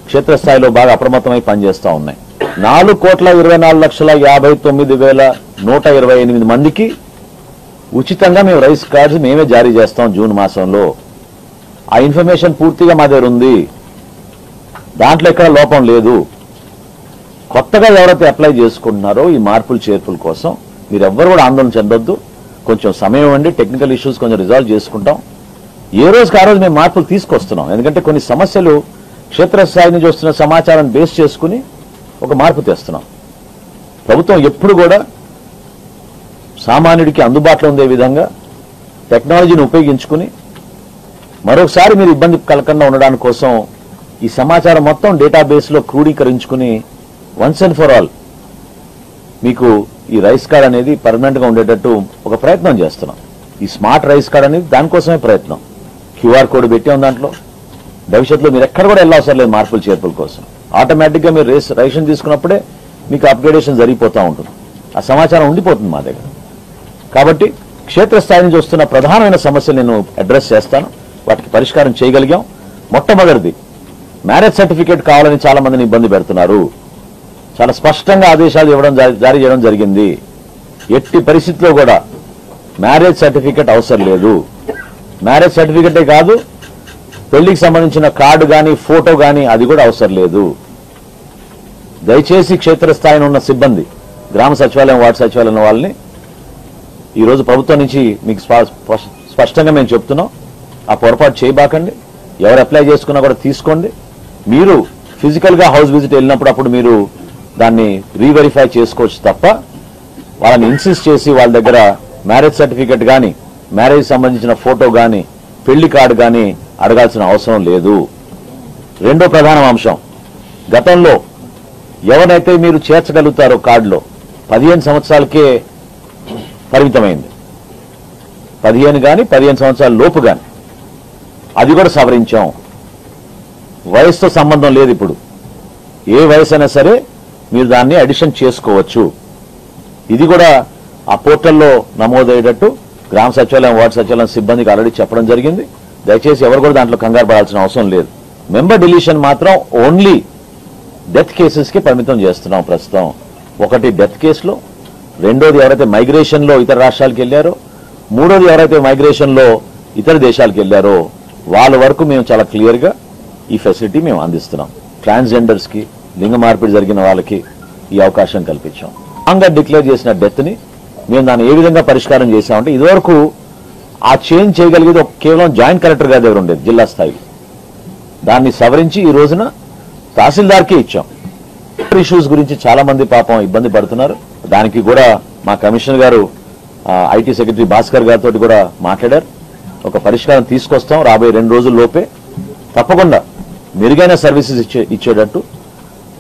క్షేత్రస్థాయిలో బాగా అప్రమత్తమై పనిచేస్తూ ఉన్నాయి. 4,24,59,128 మందికి ఉచితంగా మేము రైస్ కార్డ్స్ మేమే జారీ చేస్తాం జూన్ మాసంలో. ఆ ఇన్ఫర్మేషన్ పూర్తిగా మా దగ్గర ఉంది. దాంట్లో ఎక్కడ లోపం లేదు. కొత్తగా ఎవరైతే అప్లై చేసుకుంటున్నారో ఈ మార్పులు చేర్పుల కోసం మీరెవ్వరు కూడా ఆందోళన చెందొద్దు. కొంచెం సమయం ఇవ్వండి, టెక్నికల్ ఇష్యూస్ కొంచెం రిజాల్వ్ చేసుకుంటాం. ఏ రోజుకి ఆ రోజు మేము మార్పులు తీసుకొస్తున్నాం. ఎందుకంటే కొన్ని సమస్యలు క్షేత్రస్థాయి నుంచి వస్తున్న సమాచారాన్ని బేస్ చేసుకుని ఒక మార్పు తెస్తున్నాం. ప్రభుత్వం ఎప్పుడు కూడా సామాన్యుడికి అందుబాటులో ఉండే విధంగా టెక్నాలజీని ఉపయోగించుకుని మరొకసారి మీరు ఇబ్బంది కలగకుండా ఉండడానికి కోసం ఈ సమాచారం మొత్తం డేటాబేస్లో క్రోడీకరించుకుని వన్స్ అండ్ ఫర్ ఆల్ మీకు ఈ రైస్ కార్డ్ అనేది పర్మనెంట్గా ఉండేటట్టు ఒక ప్రయత్నం చేస్తున్నాం. ఈ స్మార్ట్ రైస్ కార్డ్ అనేది దానికోసమే ప్రయత్నం. QR కోడ్ పెట్టాం దాంట్లో. భవిష్యత్తులో మీరు ఎక్కడ కూడా వెళ్ళవసరం లేదు మార్పులు చేర్పుల కోసం. ఆటోమేటిక్గా మీరు రేషన్ తీసుకున్నప్పుడే మీకు అప్గ్రేడేషన్ జరిగిపోతూ ఉంటుంది. ఆ సమాచారం ఉండిపోతుంది మా దగ్గర. కాబట్టి క్షేత్రస్థాయి నుంచి వస్తున్న ప్రధానమైన సమస్యలు నేను అడ్రస్ చేస్తాను. వాటికి పరిష్కారం చేయగలిగాం. మొట్టమొదటిది మ్యారేజ్ సర్టిఫికేట్ కావాలని చాలా మందిని ఇబ్బంది పెడుతున్నారు. చాలా స్పష్టంగా ఆదేశాలు జారీ చేయడం జరిగింది. ఎట్టి పరిస్థితుల్లో కూడా మ్యారేజ్ సర్టిఫికేట్ అవసరం లేదు. మ్యారేజ్ సర్టిఫికేటే కాదు, పెళ్లికి సంబంధించిన కార్డు కానీ ఫోటో కానీ అది కూడా అవసరం లేదు. దయచేసి క్షేత్రస్థాయిలో ఉన్న సిబ్బంది, గ్రామ సచివాలయం, వార్డు సచివాలయం వాళ్ళని ఈరోజు ప్రభుత్వం నుంచి మీకు స్పష్టంగా మేము చెప్తున్నాం, ఆ పొరపాటు చేయబాకండి. ఎవరు అప్లై చేసుకున్నా కూడా తీసుకోండి. మీరు ఫిజికల్గా హౌస్ విజిట్ వెళ్ళినప్పుడు అప్పుడు మీరు దాన్ని రీవెరిఫై చేసుకోవచ్చు తప్ప వాళ్ళని ఇన్సిస్ట్ చేసి వాళ్ళ దగ్గర మ్యారేజ్ సర్టిఫికెట్ కానీ, మ్యారేజ్ సంబంధించిన ఫోటో కానీ, పెళ్లి కార్డు కానీ అడగాల్సిన అవసరం లేదు. రెండో ప్రధాన అంశం, గతంలో ఎవరైతే మీరు చేర్చగలుగుతారో కార్డులో 15 సంవత్సరాలకే పరిమితమైంది. 15 కానీ 15 సంవత్సరాల లోపు కానీ అది కూడా సవరించాం. వయసుతో సంబంధం లేదు. ఇప్పుడు ఏ వయసు అయినా సరే మీరు దాన్ని అడిషన్ చేసుకోవచ్చు. ఇది కూడా ఆ పోర్టల్లో నమోదయ్యేటట్టు గ్రామ సచివాలయం, వార్డు సచివాలయం సిబ్బందికి ఆల్రెడీ చెప్పడం జరిగింది. దయచేసి ఎవరు కూడా దాంట్లో కంగారు పడాల్సిన అవసరం లేదు. మెంబర్ డిలీషన్ మాత్రం ఓన్లీ డెత్ కేసెస్కి పరిమితం చేస్తున్నాం ప్రస్తుతం. ఒకటి డెత్ కేసులో, రెండోది ఎవరైతే మైగ్రేషన్లో ఇతర రాష్ట్రాలకు వెళ్ళారో, మూడోది ఎవరైతే మైగ్రేషన్లో ఇతర దేశాలకు వెళ్ళారో వాళ్ళ వరకు మేము చాలా క్లియర్గా ఈ ఫెసిలిటీ మేము అందిస్తున్నాం. ట్రాన్స్జెండర్స్కి, లింగ మార్పిడి జరిగిన వాళ్ళకి ఈ అవకాశం కల్పించాం. రాంగ్గా డిక్లేర్ చేసిన డెత్ని మేము దాన్ని ఏ విధంగా పరిష్కారం చేశామంటే, ఇదివరకు ఆ చేంజ్ చేయగలిగేది కేవలం జాయింట్ కలెక్టర్ గారి దగ్గర ఉండేది జిల్లా స్థాయిలో. దాన్ని సవరించి ఈ రోజున తహసీల్దార్కి ఇచ్చాం. ఇష్యూస్ గురించి చాలా మంది పాపం ఇబ్బంది పడుతున్నారు. దానికి కూడా మా కమిషనర్ గారు ఐటీ సెక్రటరీ భాస్కర్ గారితో కూడా మాట్లాడారు. ఒక పరిష్కారం తీసుకొస్తాం రాబోయే 2 రోజుల్లోపే. తప్పకుండా మెరుగైన సర్వీసెస్ ఇచ్చేటట్టు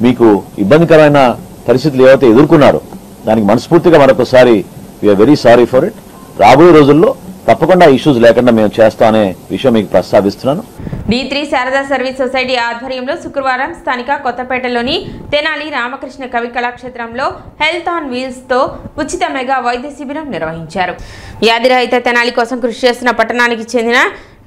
మీకు ఇబ్బందికరమైన పరిస్థితులు ఏవైతే ఎదుర్కొన్నారో దానికి మనస్ఫూర్తిగా మరొకసారి we are very sorry for it. రాబోయే రోజుల్లో తప్పకుండా ఇష్యూస్ లేకుండా మేము చేస్తామనే విషయం మీకు ప్రస్తావిస్తున్నాను. D3 శారదా సర్వీస్ సొసైటీ ఆధ్వర్యంలో శుక్రవారం స్థానిక కొత్తపేటలోని తెనాలి రామకృష్ణ కవి కళాక్షేత్రంలో హెల్త్ ఆన్ వీల్స్ తో ఉచిత మెగా వైద్య శిబిరం నిర్వహించారు. వ్యాధిరహిత తెనాలి కోసం కృషి చేస్తున్న పట్టణానికి చెందిన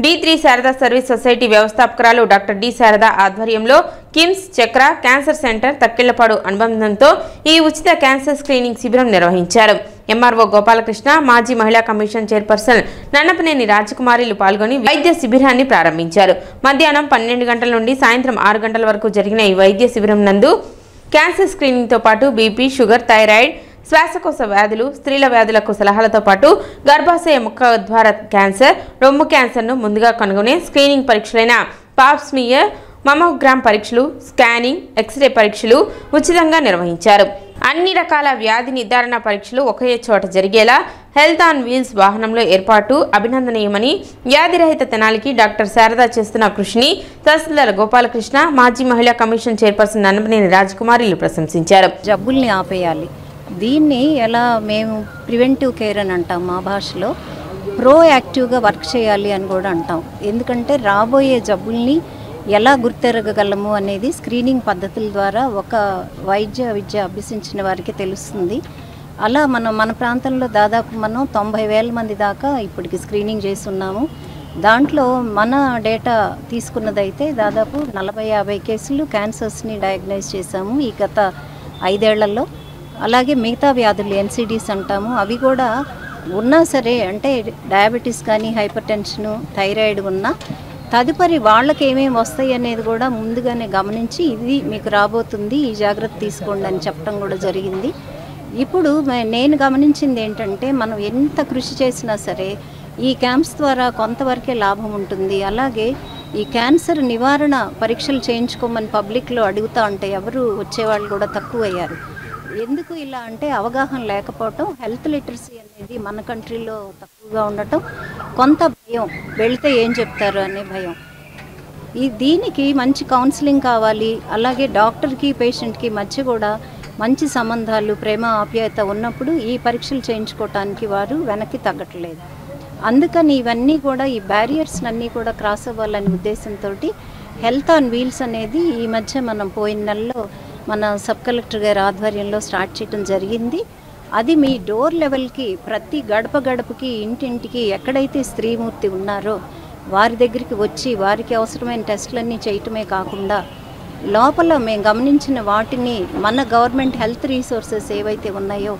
D3 శారదా సర్వీస్ సొసైటీ వ్యవస్థాపకురాలు డాక్టర్ డి శారద ఆధ్వర్యంలో కిమ్స్ చక్ర క్యాన్సర్ సెంటర్ తక్కిళ్లపాడు అనుబంధంతో ఈ ఉచిత క్యాన్సర్ స్క్రీనింగ్ శిబిరం నిర్వహించారు. ఎంఆర్ఓ గోపాలకృష్ణ, మాజీ మహిళా కమిషన్ చైర్పర్సన్ నన్నపనేని రాజకుమారిలు పాల్గొని వైద్య శిబిరాన్ని ప్రారంభించారు. మధ్యాహ్నం 12 గంటల నుండి సాయంత్రం 6 గంటల వరకు జరిగిన ఈ వైద్య శిబిరం నందు క్యాన్సర్ స్క్రీనింగ్తో పాటు బీపీ, షుగర్, థైరాయిడ్, శ్వాసకోశ వ్యాధులు, స్త్రీల వ్యాధులకు సలహాలతో పాటు గర్భాశయ ముఖద్వార క్యాన్సర్, రొమ్ము క్యాన్సర్ను ముందుగా కనుగొనే స్క్రీనింగ్ పరీక్షలైన పాప్స్మియర్, మమోగ్రామ్ పరీక్షలు, స్కానింగ్, ఎక్స్రే పరీక్షలు ఉచితంగా నిర్వహించారు. అన్ని రకాల వ్యాధి నిర్ధారణ పరీక్షలు ఒకే చోట జరిగేలా హెల్త్ ఆన్ వీల్స్ వాహనంలో ఏర్పాటు అభినందనీయమని వ్యాధిరహిత తెనాలికి డాక్టర్ శారద చేస్తున్న కృషిని తహసీల్దార్ గోపాలకృష్ణ, మాజీ మహిళా కమిషన్ చైర్పర్సన్ నన్నపనేని రాజకుమారిలు ప్రశంసించారు. జబ్బుల్ని ఆపేయాలి. దీన్ని ఎలా మేము ప్రివెంటివ్ కేర్ అని అంటాం, మా భాషలో ప్రోయాక్టివ్గా వర్క్ చేయాలి అని కూడా అంటాం. ఎందుకంటే రాబోయే జబ్బుల్ని ఎలా గుర్తెరగగలము అనేది స్క్రీనింగ్ పద్ధతుల ద్వారా ఒక వైద్య విద్య అభ్యసించిన వారికి తెలుస్తుంది. అలా మన ప్రాంతంలో దాదాపు మనం 90,000 మంది దాకా ఇప్పటికి స్క్రీనింగ్ చేస్తున్నాము. దాంట్లో మన డేటా తీసుకున్నదైతే దాదాపు 40-50 కేసులు క్యాన్సర్స్ని డయాగ్నైజ్ చేశాము ఈ గత 5 ఏళ్లలో. అలాగే మిగతా వ్యాధులు NCDs అంటాము, అవి కూడా ఉన్నా సరే, అంటే డయాబెటీస్ కానీ, హైపర్ టెన్షను, థైరాయిడ్ ఉన్నా తదుపరి వాళ్ళకి ఏమేమి వస్తాయి అనేది కూడా ముందుగానే గమనించి ఇది మీకు రాబోతుంది, ఈ జాగ్రత్త తీసుకోండి అని చెప్పడం కూడా జరిగింది. ఇప్పుడు నేను గమనించింది ఏంటంటే, మనం ఎంత కృషి చేసినా సరే ఈ క్యాంప్స్ ద్వారా కొంతవరకే లాభం ఉంటుంది. అలాగే ఈ క్యాన్సర్ నివారణ పరీక్షలు చేయించుకోమని పబ్లిక్లో అడుగుతూ ఉంటే ఎవరు వచ్చేవాళ్ళు కూడా తక్కువయ్యారు. ఎందుకు ఇలా అంటే అవగాహన లేకపోవటం, హెల్త్ లిటరసీ అనేది మన కంట్రీలో తక్కువగా ఉండటం, కొంత భయం, వెళితే ఏం చెప్తారు అనే భయం. దీనికి మంచి కౌన్సిలింగ్ కావాలి. అలాగే డాక్టర్కి పేషెంట్కి మధ్య కూడా మంచి సంబంధాలు, ప్రేమ, ఆప్యాయత ఉన్నప్పుడు ఈ పరీక్షలు చేయించుకోవటానికి వారు వెనక్కి తగ్గట్లేదు. అందుకని ఇవన్నీ కూడా, ఈ బ్యారియర్స్ అన్నీ కూడా క్రాస్ అవ్వాలనే ఉద్దేశంతో హెల్త్ ఆన్ వీల్స్ అనేది ఈ మధ్య మనం పోయిన నెలలో మన సబ్ కలెక్టర్ గారి ఆధ్వర్యంలో స్టార్ట్ చేయడం జరిగింది. అది మీ డోర్ లెవెల్కి, ప్రతి గడప గడపకి, ఇంటింటికి ఎక్కడైతే స్త్రీమూర్తి ఉన్నారో వారి దగ్గరికి వచ్చి వారికి అవసరమైన టెస్టులన్నీ చేయటమే కాకుండా లోపల మేము గమనించిన వాటిని మన గవర్నమెంట్ హెల్త్ రీసోర్సెస్ ఏవైతే ఉన్నాయో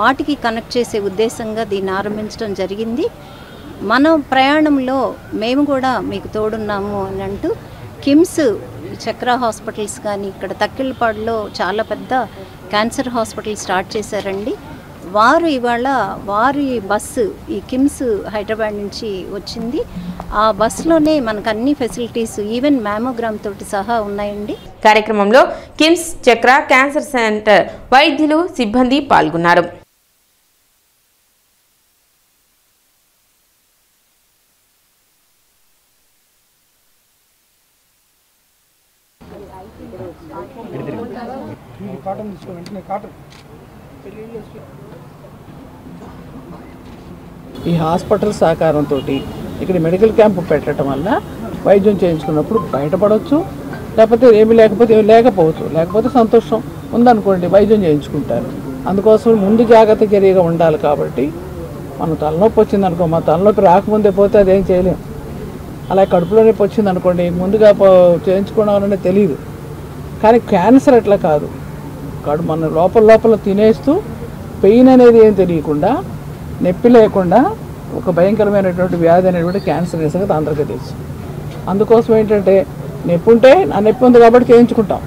వాటికి కనెక్ట్ చేసే ఉద్దేశంగా దీన్ని ఆరంభించడం జరిగింది. మన ప్రయాణంలో మేము కూడా మీకు తోడున్నాము అని అంటూ కిమ్స్ చక్ర హాస్పిటల్స్ కానీ, ఇక్కడ తక్కిళ్ళపాడులో చాలా పెద్ద క్యాన్సర్ హాస్పిటల్ స్టార్ట్ చేశారండి. వారు ఇవాళ వారి బస్సు ఈ కిమ్స్ హైదరాబాద్ నుంచి వచ్చింది. ఆ బస్సులోనే మనకు అన్ని ఫెసిలిటీస్, ఈవెన్ మ్యామోగ్రామ్ తోటి సహా ఉన్నాయండి. కార్యక్రమంలో కిమ్స్ చక్ర క్యాన్సర్ సెంటర్ వైద్యులు, సిబ్బంది పాల్గొన్నారు. ఈ హాస్పిటల్ సహకారంతో ఇక్కడ మెడికల్ క్యాంపు పెట్టడం వల్ల వైద్యం చేయించుకున్నప్పుడు బయటపడవచ్చు, లేకపోతే ఏమీ లేకపోతే సంతోషం ఉందనుకోండి వైద్యం చేయించుకుంటారు. అందుకోసం ముందు జాగ్రత్త చర్యగా ఉండాలి. కాబట్టి మన తలనొప్పి వచ్చిందనుకో, మా తలనొప్పి రాకముందే పోతే అదేం చేయలేం. అలా కడుపులో నొప్పి వచ్చిందనుకోండి, ముందుగా చేయించుకోవడం వల్లనే తెలియదు. కానీ క్యాన్సర్ అట్లా కాదు, మన లోపల తినేస్తూ పెయిన్ అనేది ఏం తెలియకుండా, నొప్పి లేకుండా ఒక భయంకరమైనటువంటి వ్యాధి అనేటువంటి క్యాన్సర్ సంగతి అందరికీ తెలుసు. అందుకోసం ఏంటంటే, నొప్పి ఉంటే నా నొప్పి ఉంది కాబట్టి చేయించుకుంటాం,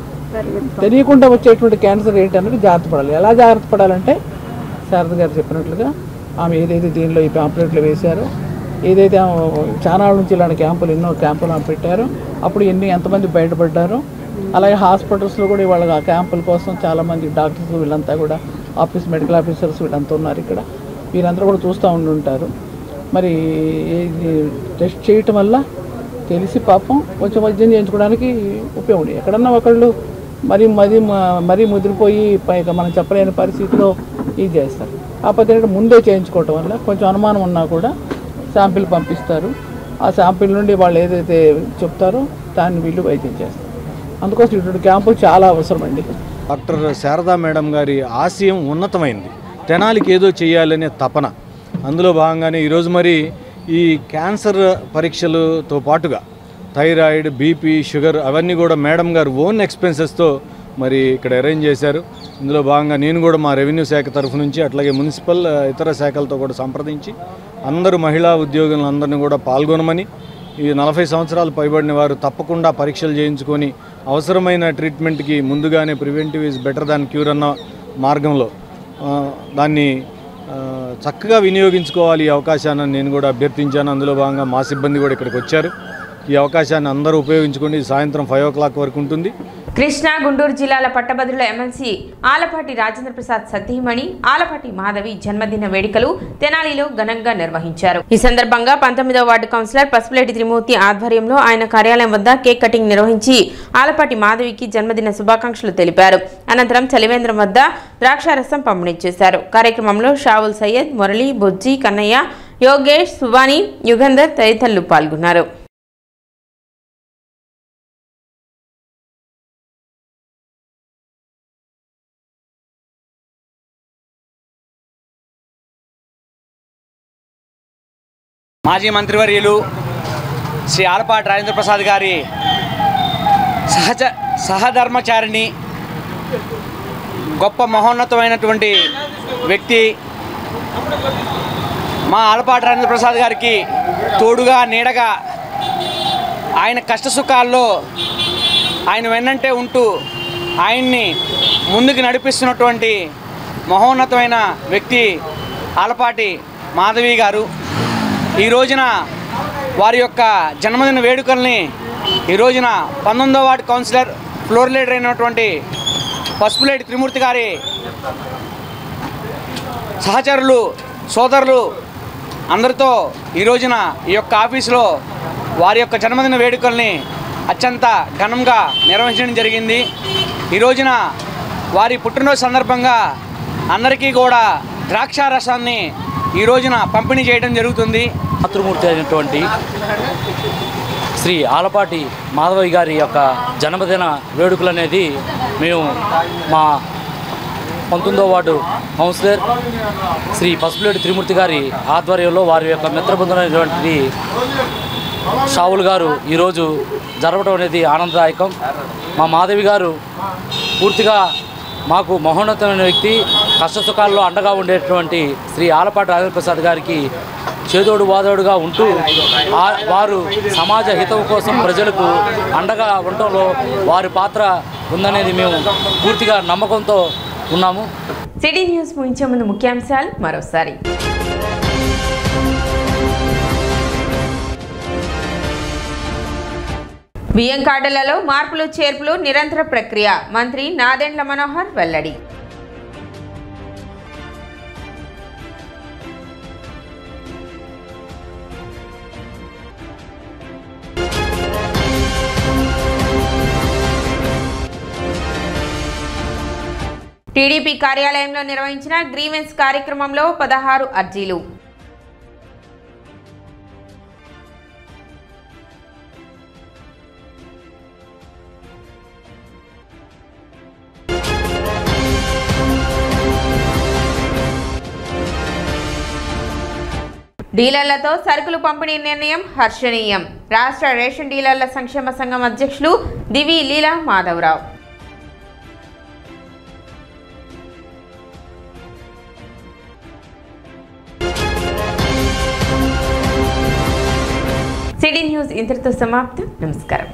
తెలియకుండా వచ్చేటువంటి క్యాన్సర్ ఏంటన్నది జాగ్రత్త పడాలి. ఎలా జాగ్రత్త పడాలంటే, శారద గారు చెప్పినట్లుగా ఆమె ఏదైతే దీనిలో ఈ పాంప్లెట్లు వేశారో, ఏదైతే చాలా నుంచి ఇలాంటి ఎన్నో క్యాంపులు పెట్టారో, అప్పుడు ఎంతమంది బయటపడ్డారో అలాగే హాస్పిటల్స్లో కూడా ఇవాళ ఆ క్యాంపుల కోసం చాలామంది డాక్టర్స్ వీళ్ళంతా కూడా మెడికల్ ఆఫీసర్స్ వీళ్ళంతా ఉన్నారు ఇక్కడ. వీరందరూ కూడా చూస్తూ ఉంటారు. మరి టెస్ట్ చేయటం వల్ల తెలిసి పాపం కొంచెం వైద్యం చేయించుకోవడానికి ఉపయోగం. ఎక్కడన్నా ఒకళ్ళు మరీ ముదిరిపోయి పైగా మనం చెప్పలేని పరిస్థితిలో ఇది చేస్తారు. కాకపోతే ముందే చేయించుకోవటం వల్ల కొంచెం అనుమానం ఉన్నా కూడా శాంపిల్ పంపిస్తారు. ఆ శాంపిల్ నుండి వాళ్ళు ఏదైతే చెప్తారో దాన్ని వీళ్ళు వైద్యం చేస్తారు. అందుకోసం ఇటువంటి క్యాంపులు చాలా అవసరం అండి. డాక్టర్ శారదా మేడం గారి ఆశయం ఉన్నతమైంది. తెనాలికి ఏదో చేయాలనే తపన. అందులో భాగంగానే ఈరోజు మరి ఈ క్యాన్సర్ పరీక్షలతో పాటుగా థైరాయిడ్, బీపీ, షుగర్ అవన్నీ కూడా మేడం గారు ఓన్ ఎక్స్పెన్సెస్తో మరి ఇక్కడ అరేంజ్ చేశారు. ఇందులో భాగంగా నేను కూడా మా రెవెన్యూ శాఖ తరఫు నుంచి అట్లాగే మున్సిపల్ ఇతర శాఖలతో కూడా సంప్రదించి అందరూ మహిళా ఉద్యోగులందరినీ కూడా పాల్గొనమని, ఈ 40 సంవత్సరాలు పైబడిన వారు తప్పకుండా పరీక్షలు చేయించుకొని అవసరమైన ట్రీట్మెంట్కి ముందుగానే preventive is better than cure అన్న మార్గంలో దాన్ని చక్కగా వినియోగించుకోవాలి. ఈ అవకాశాన్ని నేను కూడా అభ్యర్థించాను. అందులో భాగంగా మా సిబ్బంది కూడా ఇక్కడికి వచ్చారు. ఈ అవకాశాన్ని అందరూ ఉపయోగించుకోండి. సాయంత్రం 5 o'clock వరకు ఉంటుంది. కృష్ణా, గుంటూరు జిల్లాల పట్టభద్రుల ఎమ్మెల్సీ ఆలపాటి రాజేంద్ర ప్రసాద్ సతీమణి ఆలపాటి మాధవి జన్మదిన వేడుకలు తెనాలిలో ఘనంగా నిర్వహించారు. ఈ సందర్భంగా 19వ వార్డు కౌన్సిలర్ పసుపులేటి త్రిమూర్తి ఆధ్వర్యంలో ఆయన కార్యాలయం వద్ద కేక్ కటింగ్ నిర్వహించి ఆలపాటి మాధవికి జన్మదిన శుభాకాంక్షలు తెలిపారు. అనంతరం చలివేంద్రం వద్ద ద్రాక్షారసం పంపిణీ చేశారు. కార్యక్రమంలో షావుల్ సయ్యద్, మురళి, బొజ్జి, కన్నయ్య, యోగేష్, సువాని, యుగంధర్ తదితరులు పాల్గొన్నారు. మాజీ మంత్రివర్యులు శ్రీ ఆలపాటి రాజేంద్ర ప్రసాద్ గారి సహధర్మచారిణి, గొప్ప మహోన్నతమైనటువంటి వ్యక్తి మా ఆలపాటి రాజేంద్ర ప్రసాద్ గారికి తోడుగా నీడగా ఆయన కష్టసుఖాల్లో ఆయన వెన్నంటే ఉంటూ ఆయన్ని ముందుకు నడిపిస్తున్నటువంటి మహోన్నతమైన వ్యక్తి ఆలపాటి మాధవి గారు. ఈ రోజున వారి యొక్క జన్మదిన వేడుకల్ని ఈ రోజున 19వ వార్డు కౌన్సిలర్ ఫ్లోర్ లీడర్ అయినటువంటి పసుపులేటి త్రిమూర్తి గారి సహచరులు, సోదరులు అందరితో ఈ రోజున ఈ యొక్క ఆఫీసులో వారి యొక్క జన్మదిన వేడుకల్ని అత్యంత ఘనంగా నిర్వహించడం జరిగింది. ఈ రోజున వారి పుట్టినరోజు సందర్భంగా అందరికీ కూడా ద్రాక్షారసాన్ని ఈ రోజున పంపిణీ చేయడం జరుగుతుంది. మాతృమూర్తి అయినటువంటి శ్రీ ఆలపాటి మాధవి గారి యొక్క జన్మదిన వేడుకలు అనేది మేము మా 19వ వార్డు కౌన్సిలర్ శ్రీ పసుపులేటి త్రిమూర్తి గారి ఆధ్వర్యంలో వారి యొక్క మిత్రబృందమైనటువంటి షావుల్ గారు ఈరోజు జరపడం అనేది ఆనందదాయకం. మా మాధవి గారు పూర్తిగా మాకు మహోన్నతమైన వ్యక్తి, కష్టసుఖాల్లో అండగా ఉండేటువంటి శ్రీ ఆలపాటి రాజేంద్ర ప్రసాద్ గారికి చేదోడు వాదోడుగా ఉంటూ వారు సమాజ హితం కోసం ప్రజలకు అండగా ఉండటంలో వారి పాత్ర ఉందనేది మేము పూర్తిగా నమ్మకంతో ఉన్నాము. సిటీ న్యూస్ ముగించే ముందు ముఖ్యాంశాలు మరోసారి. బియ్యం కార్డులలో మార్పులు చేర్పులు నిరంతర ప్రక్రియ, మంత్రి నాదెండ్ల మనోహర్ వెల్లడి. టీడీపీ కార్యాలయంలో నిర్వహించిన గ్రీవెన్స్ కార్యక్రమంలో 16 అర్జీలు. డీలర్లతో సరుకులు పంపిణీ నిర్ణయం హర్షణీయం. రాష్ట్ర రేషన్ డీలర్ల సంక్షేమ సంఘం అధ్యక్షులు దివి లీలా మాధవరావు. సిటీ న్యూస్ ఇంతటితో సమాప్తం. నమస్కారం.